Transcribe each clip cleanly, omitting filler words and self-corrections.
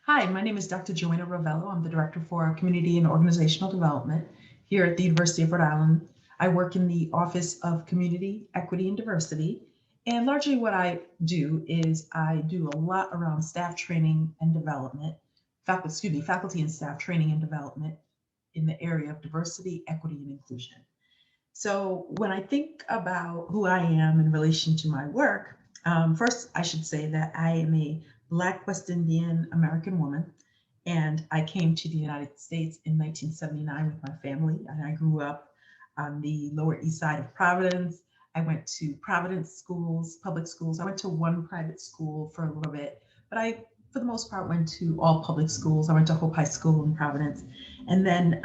Hi, my name is Dr. Joanna Ravello. I'm the Director for Community and Organizational Development here at the University of Rhode Island. I work in the Office of Community, Equity, and Diversity. And largely what I do is I do a lot around staff training and development, faculty and staff training and development in the area of diversity, equity, and inclusion. So when I think about who I am in relation to my work, first I should say that I am a Black West Indian American woman, and I came to the United States in 1979 with my family, and I grew up on the Lower East Side of Providence. I went to Providence schools, public schools. I went to one private school for a little bit, but for the most part, went to all public schools. I went to Hope High School in Providence, and then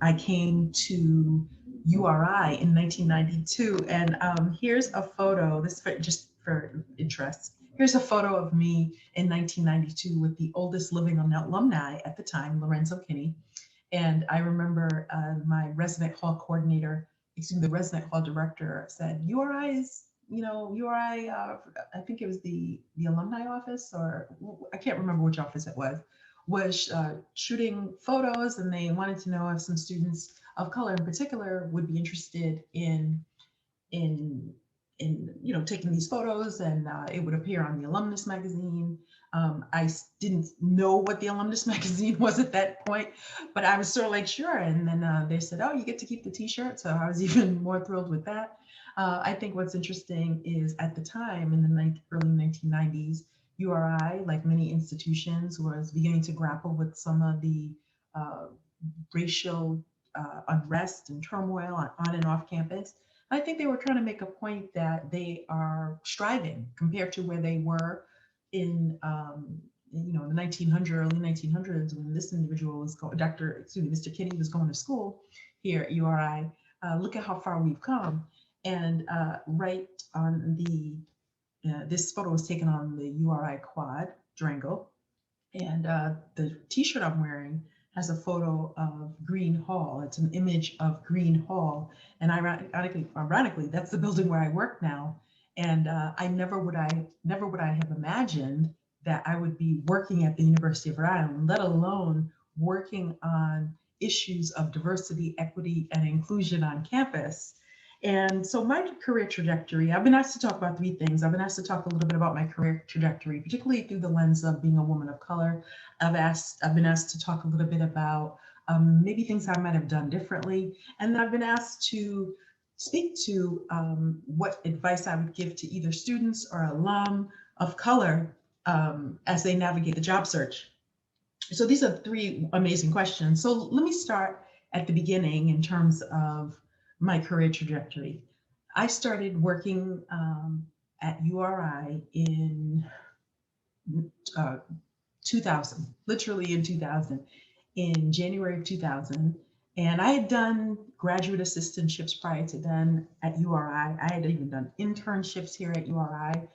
I came to URI in 1992. And here's a photo, this for, just for interest. Here's a photo of me in 1992 with the oldest living alumni at the time, Lorenzo Kinney. And I remember my resident hall coordinator, excuse me, the resident hall director said, URI is, URI, I think it was the alumni office, or I can't remember which office it was shooting photos, and they wanted to know if some students of color in particular would be interested in taking these photos, and it would appear on the alumnus magazine. I didn't know what the alumnus magazine was at that point, but I was sort of like, sure. And then they said, oh, you get to keep the t-shirt. So I was even more thrilled with that. I think what's interesting is at the time in the early 1990s, URI, like many institutions, was beginning to grapple with some of the uh, racial unrest and turmoil on and off campus. I think they were trying to make a point that they are striving compared to where they were in the 1900s, early 1900s, when this individual was going, Mr. Kinney was going to school here at URI. Look at how far we've come. And right on this photo was taken on the URI quad, Durango, and the T-shirt I'm wearing has a photo of Green Hall. It's an image of Green Hall, and ironically, that's the building where I work now. And I never would I have imagined that I would be working at the University of Rhode Island, let alone working on issues of diversity, equity, and inclusion on campus. And so my career trajectory, I've been asked to talk about three things. I've been asked to talk a little bit about my career trajectory, particularly through the lens of being a woman of color. I've been asked to talk a little bit about maybe things I might have done differently. And then I've been asked to speak to what advice I would give to either students or alum of color as they navigate the job search. So these are three amazing questions. So let me start at the beginning in terms of my career trajectory. I started working at URI in uh, 2000, literally in 2000, in January of 2000. And I had done graduate assistantships prior to then at URI. I had even done internships here at URI.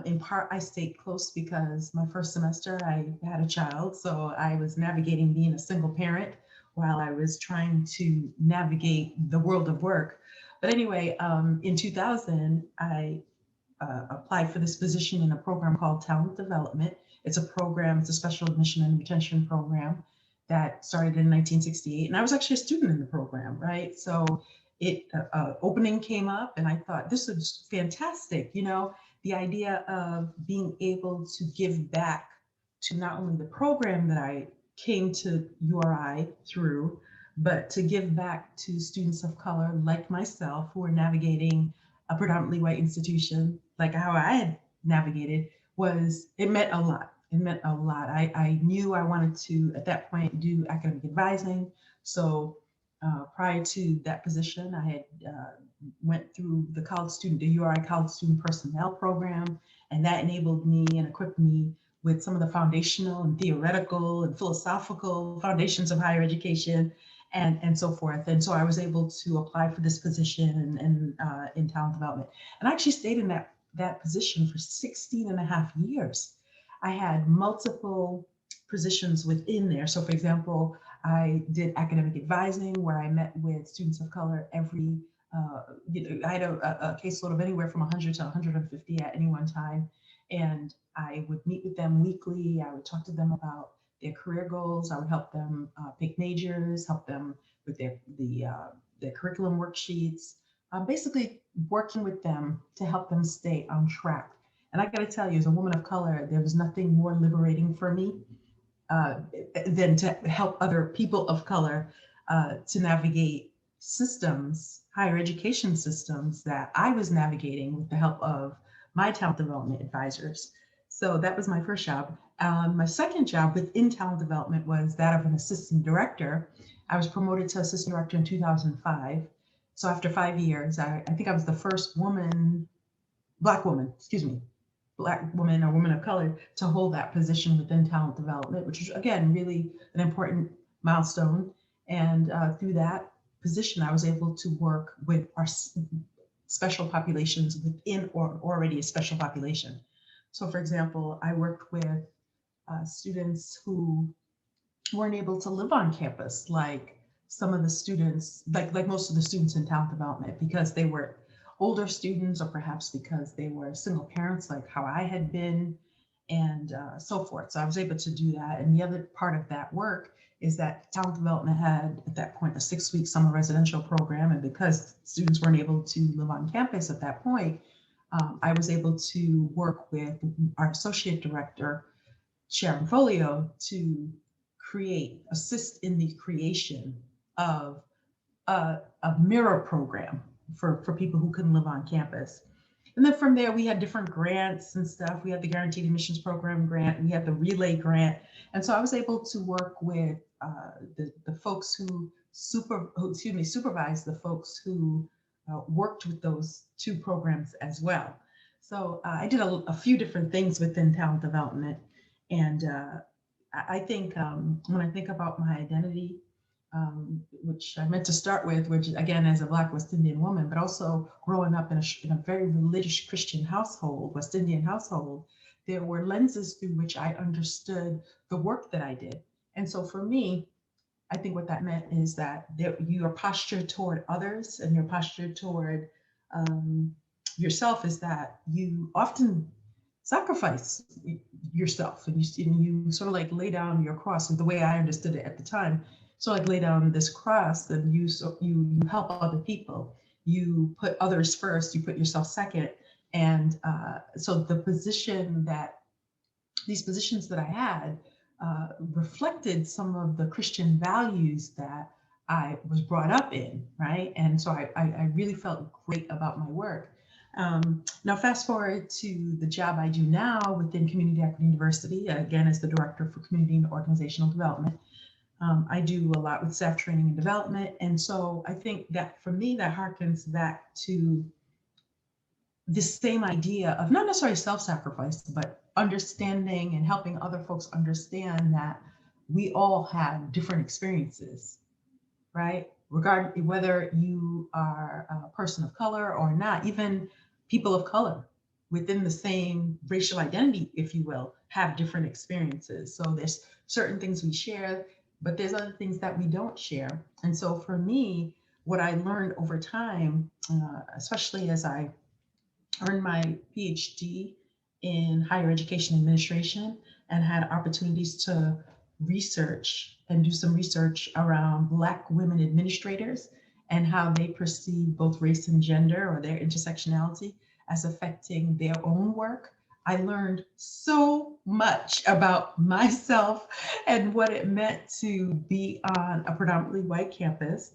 In part, I stayed close because my first semester I had a child, so I was navigating being a single parent while I was trying to navigate the world of work. But anyway, in 2000, I applied for this position in a program called Talent Development. It's a special admission and retention program that started in 1968. And I was actually a student in the program, right? So opening came up and I thought this was fantastic. The idea of being able to give back to not only the program that I came to URI through, but to give back to students of color like myself who are navigating a predominantly white institution, like how I had navigated, it meant a lot. It meant a lot. I knew I wanted to, at that point, do academic advising. So prior to that position, I had went through the URI College Student Personnel Program, and that enabled me and equipped me with some of the foundational and theoretical and philosophical foundations of higher education and so forth. And so I was able to apply for this position in talent development. And I actually stayed in that position for 16 and a half years. I had multiple positions within there. So for example, I did academic advising where I met with students of color I had a caseload of anywhere from 100 to 150 at any one time. And I would meet with them weekly. I would talk to them about their career goals. I would help them pick majors, help them with their curriculum worksheets, basically working with them to help them stay on track. And I got to tell you, as a woman of color, there was nothing more liberating for me uh, than to help other people of color to navigate systems, higher education systems that I was navigating with the help of my talent development advisors. So that was my first job. My second job within talent development was that of an assistant director. I was promoted to assistant director in 2005. So after 5 years, I think I was the first Black woman, excuse me, Black woman or woman of color to hold that position within talent development, which is, again, really an important milestone. And through that position, I was able to work with our special populations within or already a special population. So, for example, I worked with students who weren't able to live on campus, like some of the students, like most of the students in talent development, because they were older students, or perhaps because they were single parents, like how I had been, and so forth. So I was able to do that. And the other part of that work is that talent development had at that point a 6-week summer residential program, and because students weren't able to live on campus at that point, I was able to work with our associate director, Sharon Folio, to assist in the creation of a mirror program for people who couldn't live on campus. And then from there, we had different grants and stuff. We had the Guaranteed Admissions Program grant, we had the Relay grant. And so I was able to work with the folks who supervised the folks who worked with those two programs as well. So I did a few different things within talent development. And I think when I think about my identity, which I meant to start with, which again, as a Black West Indian woman, but also growing up in a very religious Christian household, West Indian household, there were lenses through which I understood the work that I did. And so for me, I think what that meant is that your posture toward others and your posture toward yourself is that you often sacrifice yourself, and you sort of like lay down your cross, and the way I understood it at the time, so like lay down this cross, and you help other people, you put others first, you put yourself second. And so these positions that I had reflected some of the Christian values that I was brought up in, right? And so I really felt great about my work. Now, fast forward to the job I do now within Community Equity University, again, as the Director for Community and Organizational Development. I do a lot with staff training and development. And so I think that for me, that harkens back to this same idea of not necessarily self-sacrifice, but understanding and helping other folks understand that we all have different experiences, right? Regarding whether you are a person of color or not, even people of color within the same racial identity, if you will, have different experiences. So there's certain things we share, but there's other things that we don't share. And so for me, what I learned over time, especially as I earned my PhD in higher education administration and had opportunities to research and do some research around Black women administrators and how they perceive both race and gender, or their intersectionality, as affecting their own work. I learned so much about myself and what it meant to be on a predominantly white campus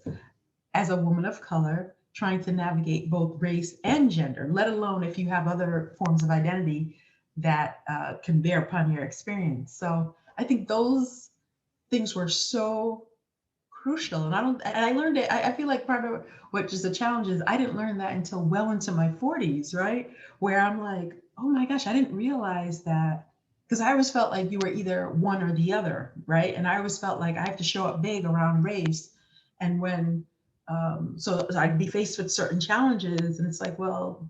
as a woman of color, trying to navigate both race and gender, let alone if you have other forms of identity that can bear upon your experience. So I think those things were so crucial. And I learned it. I feel like part of what is the challenge is I didn't learn that until well into my 40s, right? Where I'm like, oh my gosh, I didn't realize that, because I always felt like you were either one or the other, right? And I always felt like I have to show up big around race. And so I'd be faced with certain challenges, and it's like, well,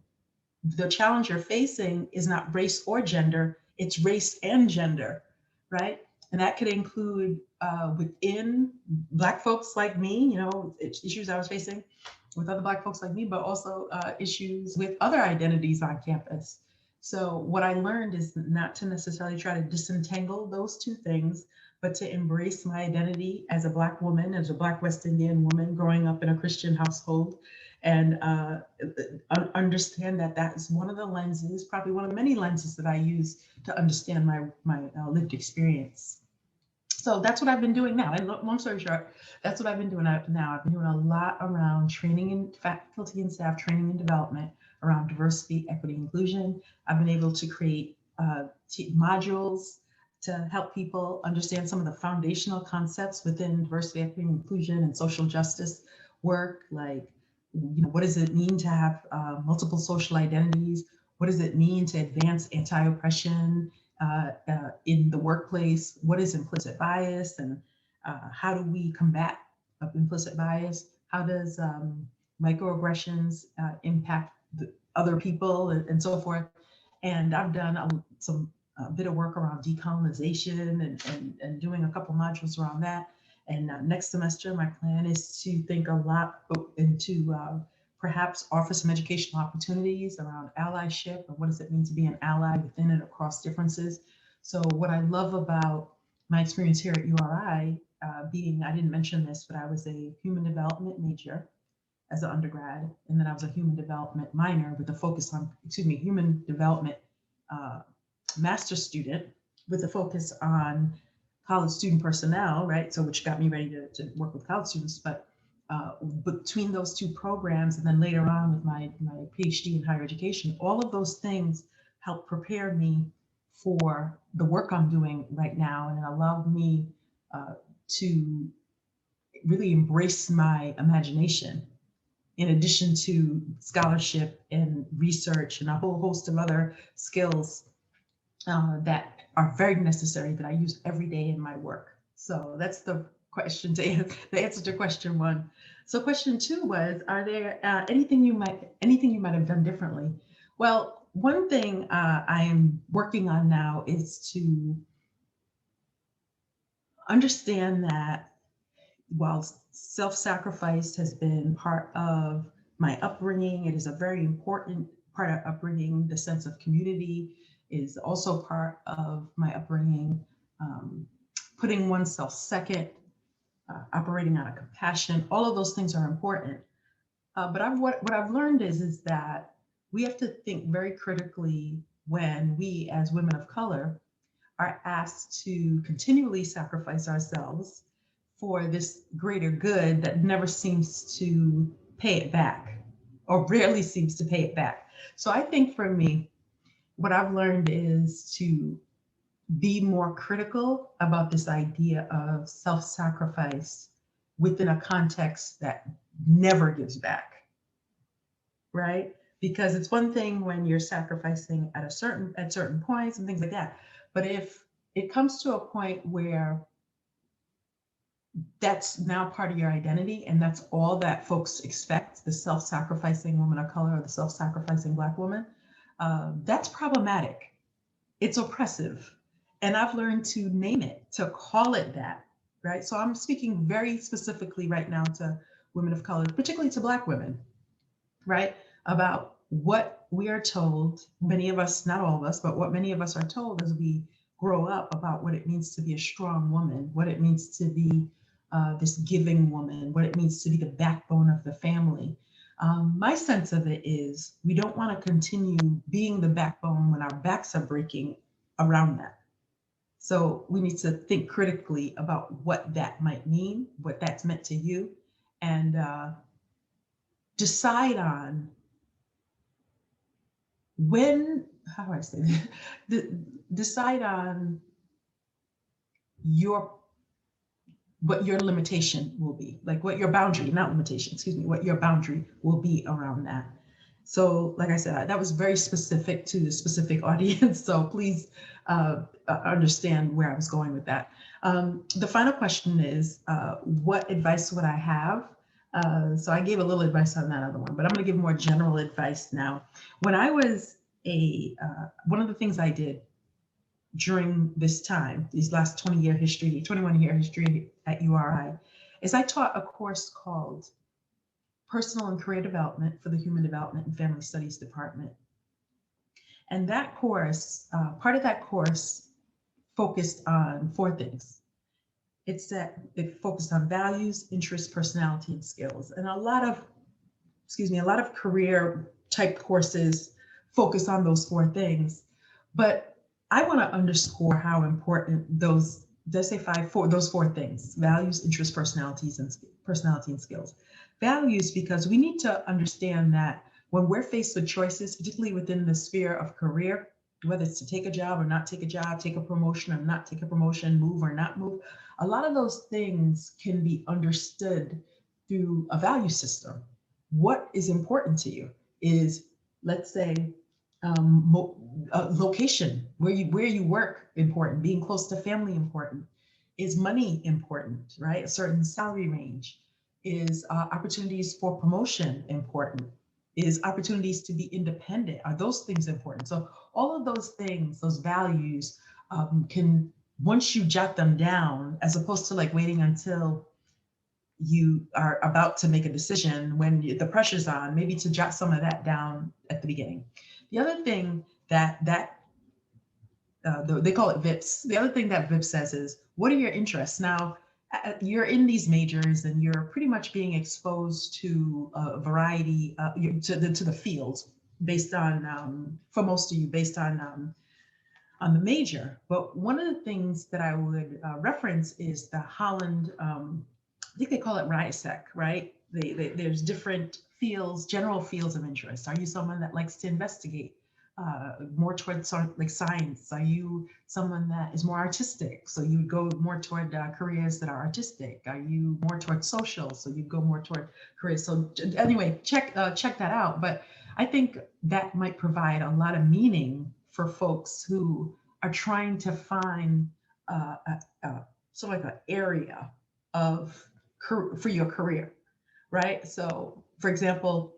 the challenge you're facing is not race or gender, it's race and gender, right? And that could include within Black folks like me, issues I was facing with other Black folks like me, but also issues with other identities on campus. So what I learned is not to necessarily try to disentangle those two things, but to embrace my identity as a Black woman, as a Black West Indian woman growing up in a Christian household, and understand that that is one of the lenses, probably one of many lenses that I use to understand my lived experience. So that's what I've been doing now. And long story short, that's what I've been doing now. I've been doing a lot around training and faculty and staff training and development around diversity, equity, inclusion. I've been able to create modules to help people understand some of the foundational concepts within diversity, equity, inclusion, and social justice work, like, what does it mean to have multiple social identities? What does it mean to advance anti-oppression in the workplace? What is implicit bias, and how do we combat implicit bias? How does microaggressions impact other people, and so forth? And I've done some bit of work around decolonization, and doing a couple modules around that. And next semester, my plan is to think a lot into perhaps offer some educational opportunities around allyship, and what does it mean to be an ally within and across differences. So what I love about my experience here at URI, being, I didn't mention this, but I was a human development major as an undergrad, and then I was a human development minor with a focus on, human development master's student with a focus on college student personnel, right? So which got me ready to work with college students. But between those two programs, and then later on with my PhD in higher education, all of those things helped prepare me for the work I'm doing right now, and it allowed me to really embrace my imagination, in addition to scholarship and research and a whole host of other skills that are very necessary that I use every day in my work. So that's the question the answer to question one. So question two was, are there anything you might have done differently? Well, one thing I am working on now is to understand that while self-sacrifice has been part of my upbringing, it is a very important part of upbringing. The sense of community is also part of my upbringing. Putting oneself second, operating out of compassion, all of those things are important. But what I've learned is that we have to think very critically when we, as women of color, are asked to continually sacrifice ourselves for this greater good that never seems to pay it back, or rarely seems to pay it back. So I think for me, what I've learned is to be more critical about this idea of self-sacrifice within a context that never gives back, right? Because it's one thing when you're sacrificing at certain points and things like that, but if it comes to a point where that's now part of your identity and that's all that folks expect, the self-sacrificing woman of color or the self-sacrificing Black woman, that's problematic. It's oppressive. And I've learned to name it, to call it that, right? So I'm speaking very specifically right now to women of color, particularly to Black women, right? About what we are told, many of us, not all of us, but what many of us are told as we grow up about what it means to be a strong woman, what it means to be this giving woman, what it means to be the backbone of the family. My sense of it is we don't want to continue being the backbone when our backs are breaking around that. So we need to think critically about what that might mean, what that's meant to you, and decide on when, how do I say that? Decide on what your limitation will be, like what your boundary, not limitation, excuse me, what your boundary will be around that. So like I said, that was very specific to the specific audience. So please understand where I was going with that. The final question is, what advice would I have? So I gave a little advice on that other one, but I'm going to give more general advice now. When I was one of the things I did during this time, these last 21-year history at URI, is I taught a course called Personal and Career Development for the Human Development and Family Studies Department. And that course, part of that course focused on four things. It focused on values, interests, personality, and skills. And a lot of career type courses focus on those four things. But I want to underscore how important those, did I say five, four, those four things: values, interests, personality and skills. Values, because we need to understand that when we're faced with choices, particularly within the sphere of career, whether it's to take a job or not take a job, take a promotion or not take a promotion, move or not move, a lot of those things can be understood through a value system. What is important to you is, let's say, location, where you work important, being close to family important, is money important, right? A certain salary range, is opportunities for promotion important, is opportunities to be independent, are those things important? So all of those things, those values, can, once you jot them down, as opposed to like waiting until you are about to make a decision when the pressure's on, maybe to jot some of that down at the beginning. The other thing they call it VIPs. The other thing that VIPs says is, what are your interests? Now, you're in these majors and you're pretty much being exposed to a variety, to the fields based on, for most of you, based on the major. But one of the things that I would reference is the Holland, I think they call it RISEC, right? There's different fields, general fields of interest. Are you someone that likes to investigate? More towards like science? Are you someone that is more artistic? So you would go more toward careers that are artistic. Are you more towards social? So you go more toward careers. So anyway, check that out. But I think that might provide a lot of meaning for folks who are trying to find sort of like an area of for your career, right? So, for example,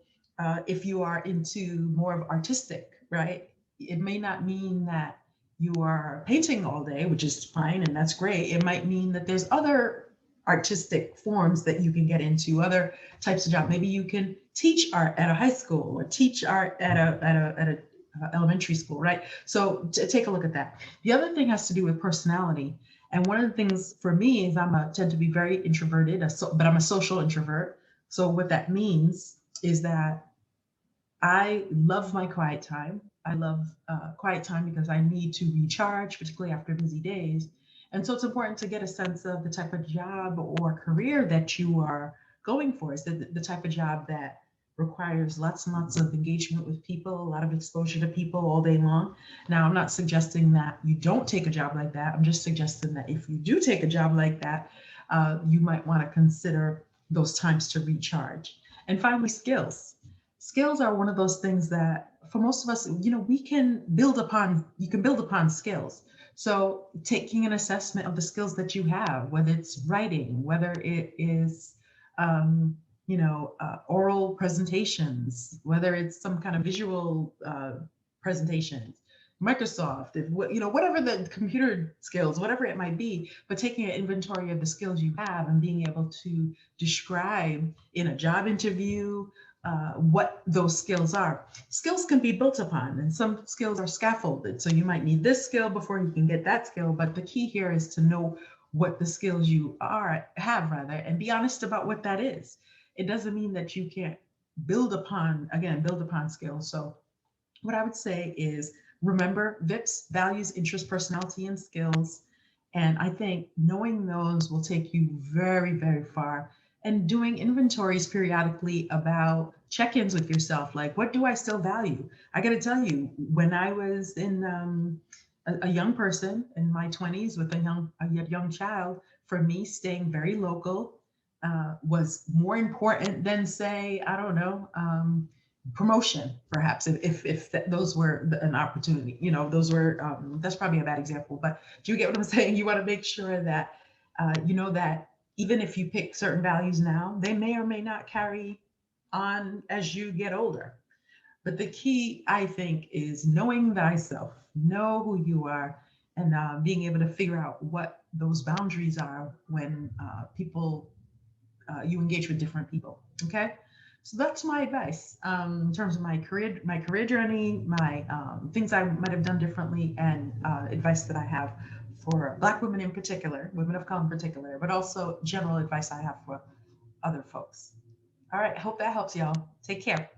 if you are into more of artistic, right, it may not mean that you are painting all day, which is fine and that's great. It might mean that there's other artistic forms that you can get into, other types of job. Maybe you can teach art at a high school or teach art at a elementary school, right? So take a look at that. The other thing has to do with personality. And one of the things for me is tend to be very introverted, but I'm a social introvert. So what that means is that I love my quiet time. I love quiet time because I need to recharge, particularly after busy days. And so it's important to get a sense of the type of job or career that you are going for. Is the type of job that requires lots and lots of engagement with people, a lot of exposure to people all day long. Now, I'm not suggesting that you don't take a job like that. I'm just suggesting that if you do take a job like that, you might want to consider those times to recharge. And finally, skills. Skills are one of those things that for most of us, we can build upon, you can build upon skills. So taking an assessment of the skills that you have, whether it's writing, whether it is, oral presentations, whether it's some kind of visual presentations, Microsoft, whatever the computer skills, whatever it might be, but taking an inventory of the skills you have and being able to describe in a job interview what those skills are. Skills can be built upon, and some skills are scaffolded. So you might need this skill before you can get that skill. But the key here is to know what the skills you have, and be honest about what that is. It doesn't mean that you can't build upon skills. So what I would say is, remember VIPs, values, interest, personality, and skills. And I think knowing those will take you very, very far. And doing inventories periodically about check-ins with yourself, like, what do I still value? I got to tell you, when I was in a young person in my 20s with a young child, for me, staying very local was more important than, say, I don't know, promotion, perhaps, if those were an opportunity. Those were, that's probably a bad example, but do you get what I'm saying? You want to make sure that that even if you pick certain values now, they may or may not carry on as you get older. But the key, I think, is knowing thyself, know who you are, and being able to figure out what those boundaries are when you engage with different people. Okay. So that's my advice in terms of my career journey, my things I might have done differently, and advice that I have for Black women in particular, women of color in particular, but also general advice I have for other folks. All right, I hope that helps y'all. Take care.